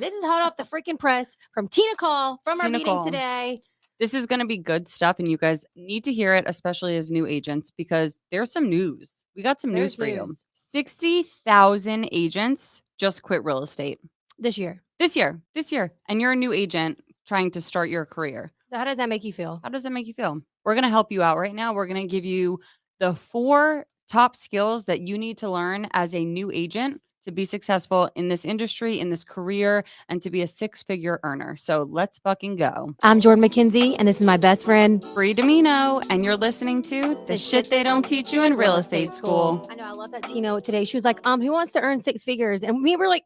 This is hot off the freaking press from Tina Caul from our Tina meeting Caul. today. This is going to be good stuff, and you guys need to hear it, especially as new agents, because there's some news. We got some news for you. 60,000 agents just quit real estate this year. This year. And you're a new agent trying to start your career. So how does that make you feel? How does that make you feel? We're going to help you out right now. We're going to give you the 4 top skills that you need to learn as a new agent to be successful in this industry, in this career, and to be a 6-figure earner. So let's fucking go. I'm Jordan McKenzie, and this is my best friend, Bree Domino, and you're listening to The Shit They Don't Teach You in Real Estate School. I know, I love that Tina today. She was like, who wants to earn 6 figures? And we were like,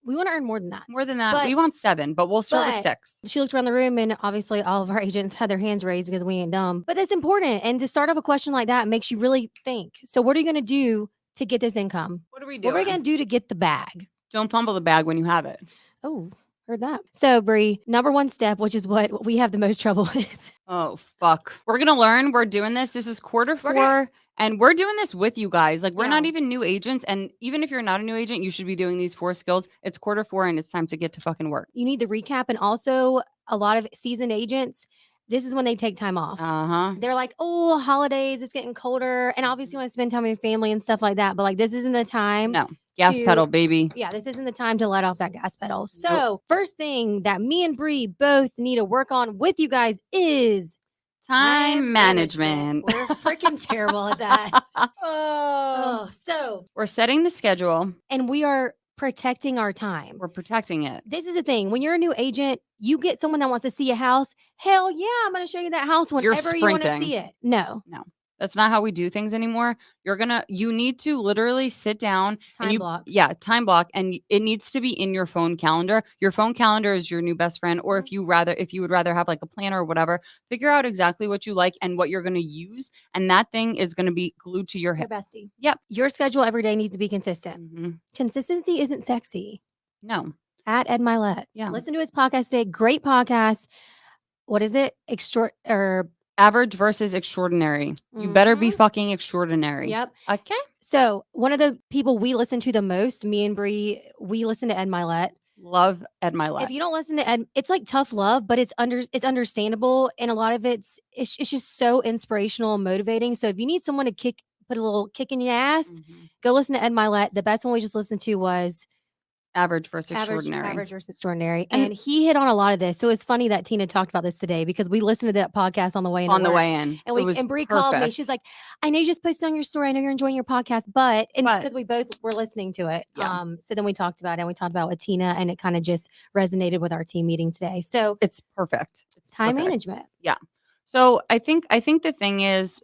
we want to earn more than that. More than that. We want 7, but we'll start with 6. She looked around the room, and obviously all of our agents had their hands raised because we ain't dumb. But that's important. And to start off a question like that makes you really think. So what are you going to do to get this income? What are we doing? What are we going to do to get the bag? Don't fumble the bag when you have it. Oh, heard that. So, Bree, number 1 step, which is what we have the most trouble with. Oh, fuck. We're going to learn. We're doing this. This is quarter 4. And we're doing this with you guys. Like, we're not even new agents. And even if you're not a new agent, you should be doing these 4 skills. It's quarter 4 and it's time to get to fucking work. You need the recap. And also, a lot of seasoned agents, this is when they take time off. They're like, oh, holidays, it's getting colder. And obviously, you want to spend time with your family and stuff like that. But like, this isn't the time. No. Gas pedal, baby. Yeah, this isn't the time to let off that gas pedal. So, first thing that me and Bree both need to work on with you guys is time management. We're freaking terrible at that. So we're setting the schedule. And we are protecting our time. We're protecting it. This is the thing. When you're a new agent, you get someone that wants to see a house. Hell yeah, I'm going to show you that house whenever you want to see it. No. That's not how we do things anymore. You need to literally sit down time block. Yeah, time block. And it needs to be in your phone calendar. Your phone calendar is your new best friend. Or if you would rather have like a planner or whatever, figure out exactly what you like and what you're going to use. And that thing is going to be glued to your hip. Your bestie. Yep. Your schedule every day needs to be consistent. Mm-hmm. Consistency isn't sexy. No. At Ed Milet. Yeah. Listen to his podcast today. Great podcast. What is it? Average versus extraordinary. You better be fucking extraordinary. Yep. Okay. So one of the people we listen to the most, me and Bree, we listen to Ed Milet. Love Ed Milet. If you don't listen to Ed, it's like tough love, but it's understandable, and a lot of it's just so inspirational and motivating. So if you need someone to put a little kick in your ass, go listen to Ed Milet. The best one we just listened to was Average versus extraordinary. Average versus extraordinary. And he hit on a lot of this. So it's funny that Tina talked about this today because we listened to that podcast on the way in. And Bree called me. She's like, I know you just posted on your story. I know you're enjoying your podcast, but it's because we both were listening to it. Yeah. So then we talked about it, and we talked about with Tina, and it kind of just resonated with our team meeting today. So it's perfect. It's time management. Yeah. So I think the thing is,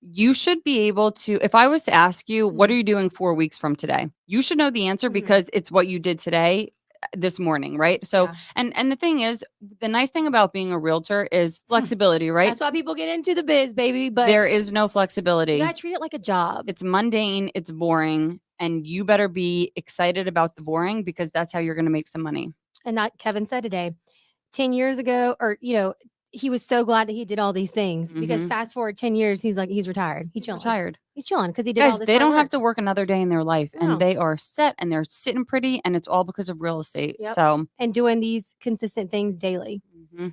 you should be able to, if I was to ask you, what are you doing 4 weeks from today? You should know the answer because it's what you did today, this morning, right? So, and the thing is, the nice thing about being a realtor is flexibility, right? That's why people get into the biz, baby. But there is no flexibility. You gotta treat it like a job. It's mundane, it's boring, and you better be excited about the boring because that's how you're going to make some money. And that Kevin said today, 10 years ago, or, he was so glad that he did all these things because fast forward 10 years, he's retired. He's chilling. He's chilling because he did all this. They don't have to work another day in their life and they are set and they're sitting pretty and it's all because of real estate. Yep. So, and doing these consistent things daily.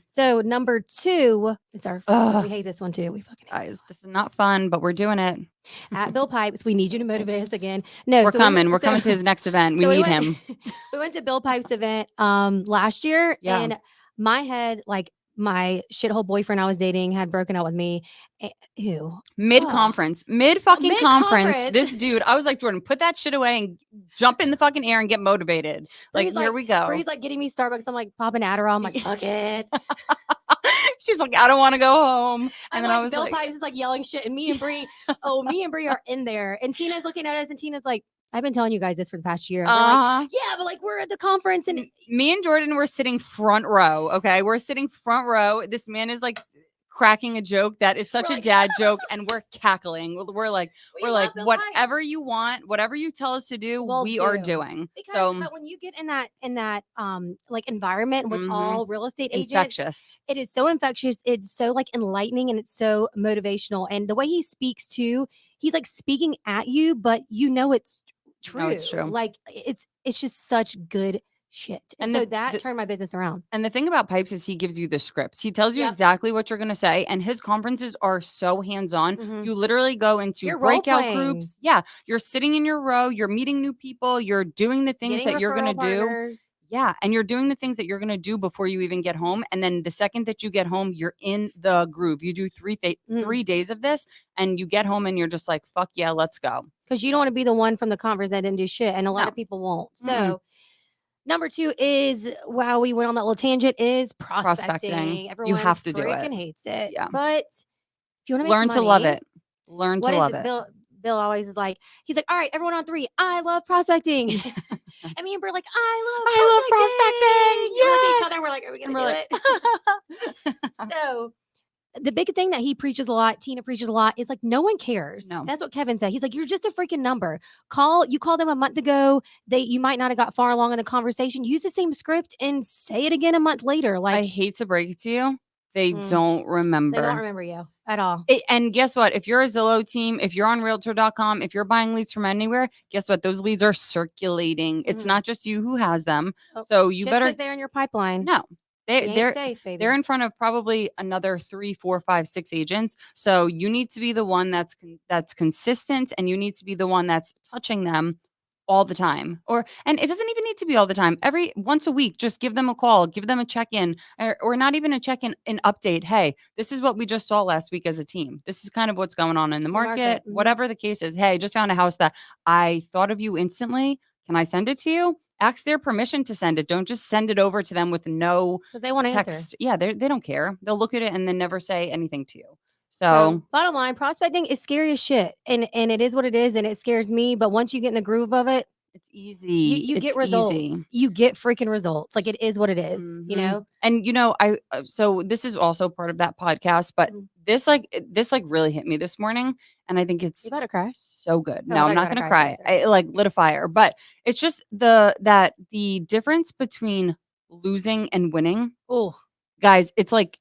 So number 2 is we hate this one too. We fucking hate this is not fun, but we're doing it. At Bill Pipes, we need you to motivate us again. No, we're coming. We're coming to his next event. We need him. We went to Bill Pipes' event last year, and my head, like, my shithole boyfriend I was dating had broken up with me. Mid conference. This dude, I was like, Jordan, put that shit away and jump in the fucking air and get motivated. Like, here we go. Bree's like getting me Starbucks. I'm like popping Adderall. I'm like, fuck it. She's like, I don't want to go home. And then I was Bill like, Pipes is like yelling shit. And me and Bree are in there. And Tina's looking at us and Tina's like, I've been telling you guys this for the past year. Like, yeah, but like we're at the conference and me and Jordan were sitting front row. Okay. We're sitting front row. This man is like cracking a joke that is such a dad joke and we're cackling. We're like, whatever you want, whatever you tell us to do, we are doing. But when you get in that like environment with all real estate agents, infectious. It is so infectious. It's so like enlightening and it's so motivational. And the way he speaks too, he's like speaking at you, but it's true. No, it's true. Like it's just such good shit. And so that turned my business around. And the thing about Pipes is he gives you the scripts. He tells you exactly what you're going to say. And his conferences are so hands-on. Mm-hmm. You literally go into breakout groups. Yeah. You're sitting in your row. You're meeting new people. You're doing the things that you're going to do. Yeah. And you're doing the things that you're going to do before you even get home. And then the second that you get home, you're in the groove. You do 3 days of this and you get home and you're just like, fuck yeah, let's go. Because you don't want to be the one from the conference that didn't do shit. And a lot of people won't. So number 2 is, wow, we went on that little tangent, is prospecting. Everyone you have to do it. Freaking hates it. Yeah. But if you want to learn to love it. Learn to love it. Bill always is like, he's like, all right, everyone on 3. I love prospecting. And me and Bert are like, I love prospecting. Yes. We look at each other. We're like, are we going to do it? So the big thing that he preaches a lot, Tina preaches a lot, is like, no one cares. No. That's what Kevin said. He's like, you're just a freaking number. You called them a month ago. You might not have got far along in the conversation. Use the same script and say it again a month later. Like, I hate to break it to you. They don't remember. They don't remember you at all. And guess what? If you're a Zillow team, if you're on Realtor.com, if you're buying leads from anywhere, guess what? Those leads are circulating. It's not just you who has them. So you just better. Because they're in your pipeline. No. They're safe, baby. They're in front of probably another 3, 4, 5, 6 agents. So you need to be the one that's consistent, and you need to be the one that's touching them all the time. And it doesn't even need to be all the time. Every once a week, just give them a call, give them a check-in, or not even a check-in, an update. Hey, this is what we just saw last week as a team. This is kind of what's going on in the market. Whatever the case is. Hey, just found a house that I thought of you instantly. Can I send it to you? Ask their permission to send it. Don't just send it over to them with no text. They want to answer. Yeah, they don't care. They'll look at it and then never say anything to you. So bottom line, prospecting is scary as shit. And it is what it is, and it scares me. But once you get in the groove of it, it's easy. You get results. Easy. You get freaking results. Like, it is what it is, you know? And so this is also part of that podcast, but this really hit me this morning. And I think it's you about to cry? So good. No, I'm not going to cry. I like lit a fire, but it's just the difference between losing and winning. Oh, guys, it's like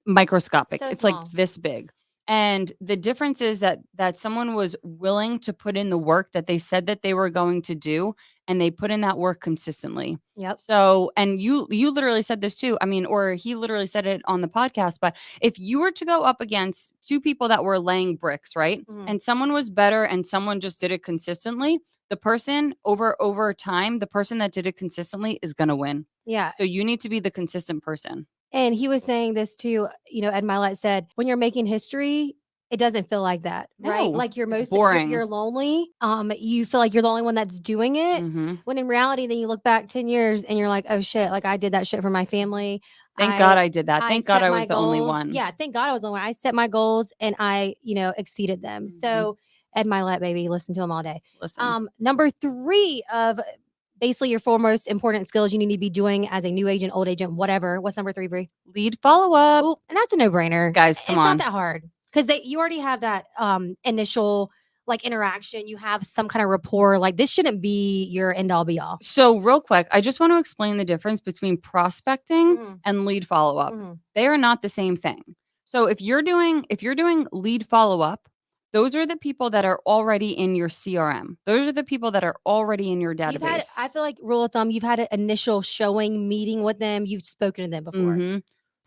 microscopic. So it's small. like this big. And the difference is that someone was willing to put in the work that they said that they were going to do, and they put in that work consistently. Yep. So, and you literally said this too. I mean, or he literally said it on the podcast, but if you were to go up against 2 people that were laying bricks, right? Mm-hmm. And someone was better and someone just did it consistently, the person over time, the person that did it consistently is going to win. Yeah. So you need to be the consistent person. And he was saying this too, Ed Milet said, when you're making history, it doesn't feel like that, right? Like you're boring. You're lonely. You feel like you're the only one that's doing it. Mm-hmm. When in reality, then you look back 10 years and you're like, oh shit, like I did that shit for my family. Thank God I did that. Thank God I was the only one. Yeah, thank God I was the only one. I set my goals and I, exceeded them. Mm-hmm. So Ed Milet, baby, listen to him all day. Listen. Number 3 of basically your 4 most important skills you need to be doing as a new agent, old agent, whatever. What's number 3, Brie? Lead follow-up. Ooh, and that's a no-brainer. Guys, come on. It's not that hard because you already have that initial interaction. You have some kind of rapport. Like, this shouldn't be your end-all be-all. So real quick, I just want to explain the difference between prospecting and lead follow-up. Mm-hmm. They are not the same thing. So if you're doing lead follow-up, those are the people that are already in your CRM. Those are the people that are already in your database. I feel like, rule of thumb, you've had an initial showing, meeting with them. You've spoken to them before. Mm-hmm.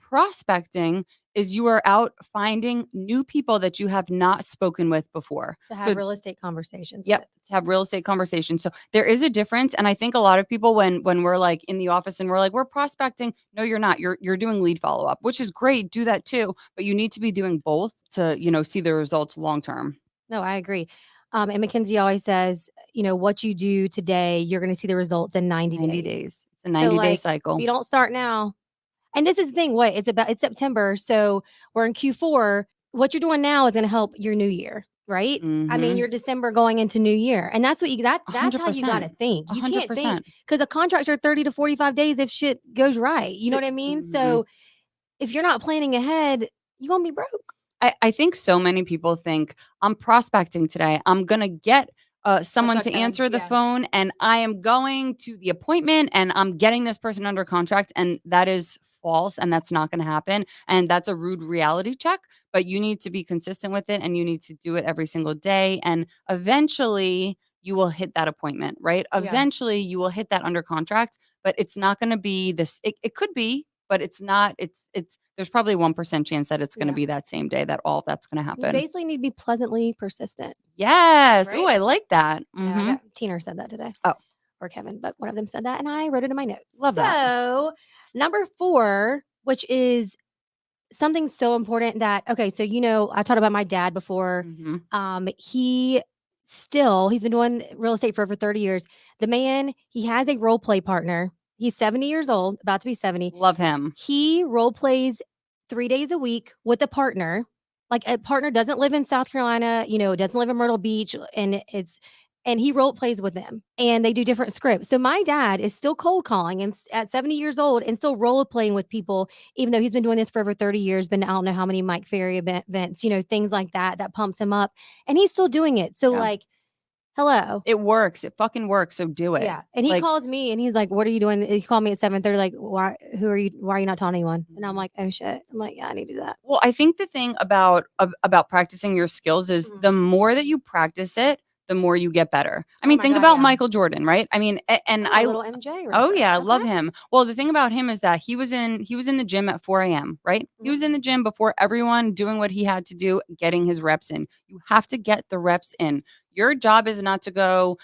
Prospecting is you are out finding new people that you have not spoken with before. To have real estate conversations. Yep. To have real estate conversations. So there is a difference. And I think a lot of people, when we're like in the office and we're like, we're prospecting. No, you're not. You're doing lead follow-up, which is great. Do that too. But you need to be doing both to, see the results long-term. No, I agree. And McKinsey always says, what you do today, you're going to see the results in 90 days. It's a 90-day cycle. If you don't start now. And this is the thing, it's September. So we're in Q4. What you're doing now is going to help your new year, right? Mm-hmm. I mean, your December going into new year. And that's what that's 100%. How you got to think. You 100%. Can't think because the contracts are 30 to 45 days if shit goes right. You know what I mean? Mm-hmm. So if you're not planning ahead, you're going to be broke. I think so many people think I'm prospecting today. I'm going to get someone to answer the phone and I am going to the appointment and I'm getting this person under contract. And that is false. And that's not going to happen. And that's a rude reality check, but you need to be consistent with it and you need to do it every single day. And eventually you will hit that appointment, right? Eventually you will hit that under contract, but it's not going to be this. It could be, but it's not. It's there's probably 1% chance that it's going to be that same day that all that's going to happen. You basically need to be pleasantly persistent. Yes. Right? Oh, I like that. Yeah, I got, Tina said that today. Oh. Or Kevin, but one of them said that, and I wrote it in my notes. Love that. So, number 4, which is something so important that, okay, so I talked about my dad before. He's been doing real estate for over 30 years. The man, he has a role play partner. He's 70 years old, about to be 70. Love him. He role plays 3 days a week with a partner. Like, a partner doesn't live in South Carolina, doesn't live in Myrtle Beach, and he role plays with them, and they do different scripts. So my dad is still cold calling and at 70 years old and still role playing with people, even though he's been doing this for over 30 years, been I don't know how many Mike Ferry events, things like that pumps him up, and he's still doing it. So hello. It works. It fucking works. So do it. Yeah. And he calls me and he's like, what are you doing? He called me at 7:30, like, why are you not telling anyone? And I'm like, oh shit. I'm like, yeah, I need to do that. Well, I think the thing about practicing your skills is the more that you practice it, the more you get better. I mean, think about Michael Jordan, right? I mean, and little MJ. I love him. Well, the thing about him is that he was in the gym at 4 a.m., right? He was in the gym before everyone, doing what he had to do, getting his reps in. You have to get the reps in. Your job is not to go,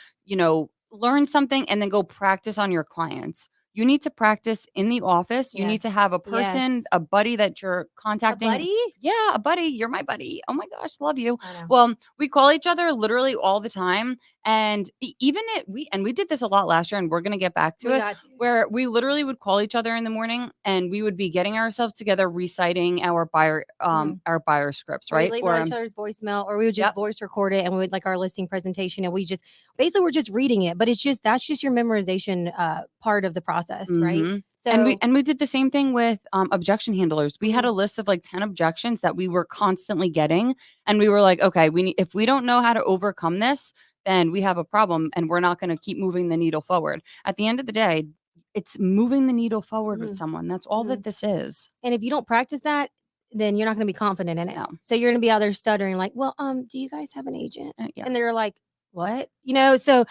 learn something and then go practice on your clients. You need to practice in the office. You need to have a person, a buddy that you're contacting. A buddy? Yeah, a buddy. You're my buddy. Oh my gosh, love you. Well, we call each other literally all the time. And even we did this a lot last year, and we're going to get back to it, where we literally would call each other in the morning and we would be getting ourselves together, reciting our buyer scripts, right? Or leave each other's voicemail, or we would just voice record it, and we would like our listing presentation, and we just basically we're just reading it, but that's just your memorization part of the process, right? So, and we did the same thing with objection handlers. We had a list of like 10 objections that we were constantly getting, and we were like, okay, if we don't know how to overcome this, then we have a problem, and we're not going to keep moving the needle forward. At the end of the day, it's moving the needle forward with someone. That's all that this is. And if you don't practice that, then you're not going to be confident in it. So you're going to be out there stuttering like, well, do you guys have an agent? And they're like, what? So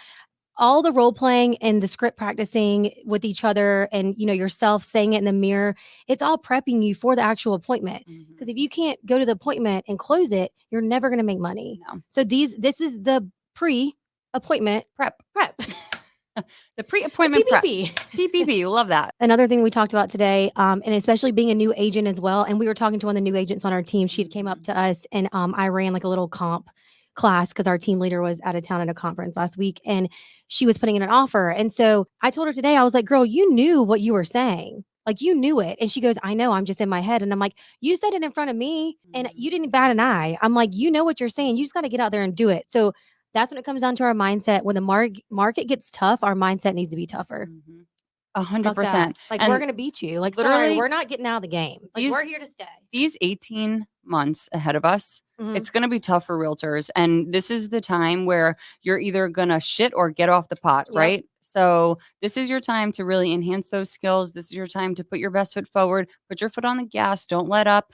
all the role playing and the script practicing with each other, and yourself saying it in the mirror, it's all prepping you for the actual appointment. Because if you can't go to the appointment and close it, you're never going to make money. So this is the pre-appointment prep. The pre-appointment prep. PPP. Love that. Another thing we talked about today, and especially being a new agent as well. And we were talking to one of the new agents on our team. She came up to us, and I ran like a little comp class because our team leader was out of town at a conference last week, and she was putting in an offer. And so I told her today, I was like, girl, you knew what you were saying. Like, you knew it. And she goes, I know, I'm just in my head. And I'm like, you said it in front of me and you didn't bat an eye. I'm like, you know what you're saying. You just got to get out there and do it. So that's when it comes down to our mindset. When the market gets tough, our mindset needs to be tougher. 100%. Like, we're going to beat you. Like, sorry, we're not getting out of the game. Like, we're here to stay. These 18 months ahead of us, it's going to be tough for realtors. And this is the time where you're either going to shit or get off the pot, right? So this is your time to really enhance those skills. This is your time to put your best foot forward, put your foot on the gas. Don't let up.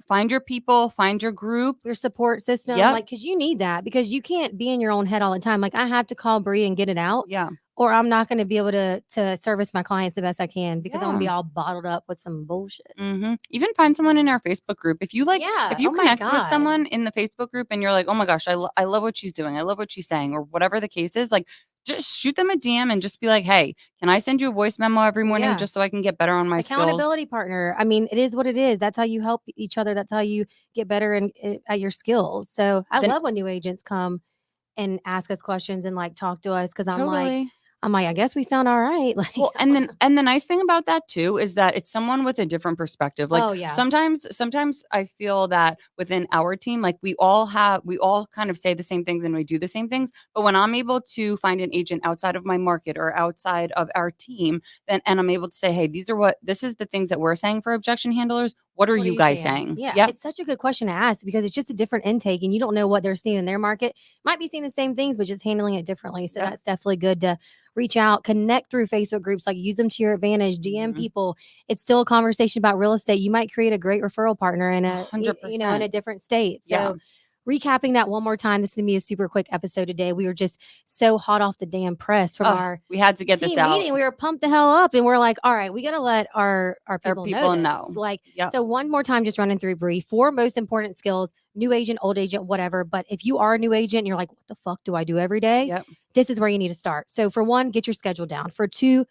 Find your people, find your group, your support system. Like, because you need that, because you can't be in your own head all the time. Like, I have to call Bree and get it out. Or I'm not going to be able to service my clients the best I can, because I'm going to be all bottled up with some bullshit. Even find someone in our Facebook group. If you if you connect with someone in the Facebook group and you're like, oh my gosh, I love what she's doing, I love what she's saying, or whatever the case is, like, just shoot them a DM and just be like, hey, can I send you a voice memo every morning just so I can get better on my skills? Accountability partner. I mean, it is what it is. That's how you help each other. That's how you get better at your skills. So I love when new agents come and ask us questions and like talk to us, because I'm like, I guess we sound all right. Like, well, and the nice thing about that too is that it's someone with a different perspective. Like, sometimes I feel that within our team, like we all kind of say the same things and we do the same things. But when I'm able to find an agent outside of my market or outside of our team, and I'm able to say, hey, this is the things that we're saying for objection handlers. What are you guys saying? Yeah, it's such a good question to ask, because it's just a different intake, and you don't know what they're seeing in their market. Might be seeing the same things, but just handling it differently. So that's definitely good to reach out, connect through Facebook groups, like use them to your advantage, DM people. It's still a conversation about real estate. You might create a great referral partner in a 100%. In a different state. So recapping that one more time. This is going to be a super quick episode today. We were just so hot off the damn press from we had to get team this out. meeting. We were pumped the hell up and we're like, all right, we got to let our people know this. Like, so one more time, just running through brief, 4 most important skills, new agent, old agent, whatever. But if you are a new agent and you're like, what the fuck do I do every day? This is where you need to start. So for 1, get your schedule down. For 2,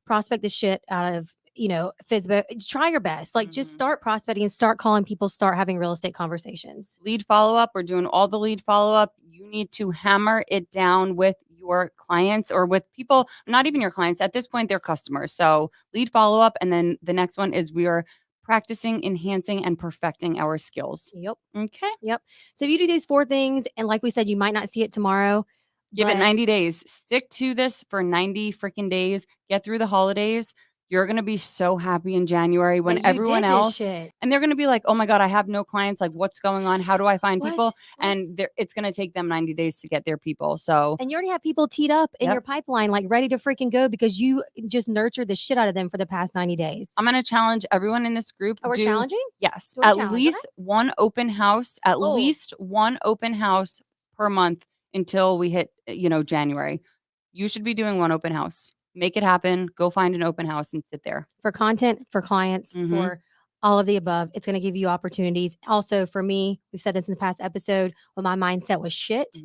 prospect the shit out of, FSBO. Try your best. Like, just start prospecting and start calling people, start having real estate conversations. Lead follow-up. We're doing all the lead follow-up. You need to hammer it down with your clients or with people, not even your clients. At this point, they're customers. So lead follow-up. And then the next one is we are practicing, enhancing, and perfecting our skills. Yep. Okay. Yep. So if you do these 4 things, and like we said, you might not see it tomorrow. Give it 90 days. Stick to this for 90 freaking days. Get through the holidays. You're going to be so happy in January when everyone else, and they're going to be like, oh my God, I have no clients. Like, what's going on? How do I find people? And it's going to take them 90 days to get their people. So, and you already have people teed up in your pipeline, like ready to freaking go because you just nurtured the shit out of them for the past 90 days. I'm going to challenge everyone in this group. Oh, we're challenging? Yes. At least one open house, least one open house per month until we hit, January. You should be doing 1 open house. Make it happen. Go find an open house and sit there. For content, for clients, for all of the above. It's going to give you opportunities. Also, for me, we've said this in the past episode, when my mindset was shit,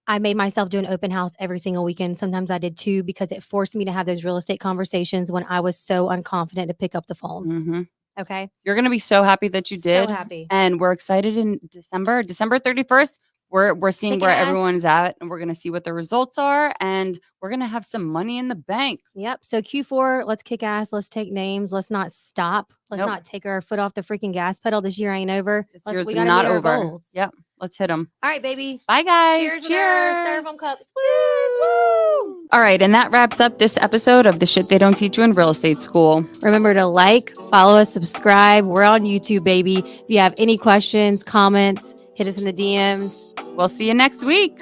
I made myself do an open house every single weekend. Sometimes I did 2 because it forced me to have those real estate conversations when I was so unconfident to pick up the phone. Okay. You're going to be so happy that you did. So happy. And we're excited in December 31st. We're seeing where everyone's at, and we're going to see what the results are, and we're going to have some money in the bank. Yep. So Q4, let's kick ass. Let's take names. Let's not stop. Let's not take our foot off the freaking gas pedal. This year ain't over. We gotta not over. Goals. Yep. Let's hit them. All right, baby. Bye, guys. Cheers. Styrofoam cups. Woo! All right, and that wraps up this episode of The Shit They Don't Teach You in Real Estate School. Remember to like, follow us, subscribe. We're on YouTube, baby. If you have any questions, comments, hit us in the DMs. We'll see you next week.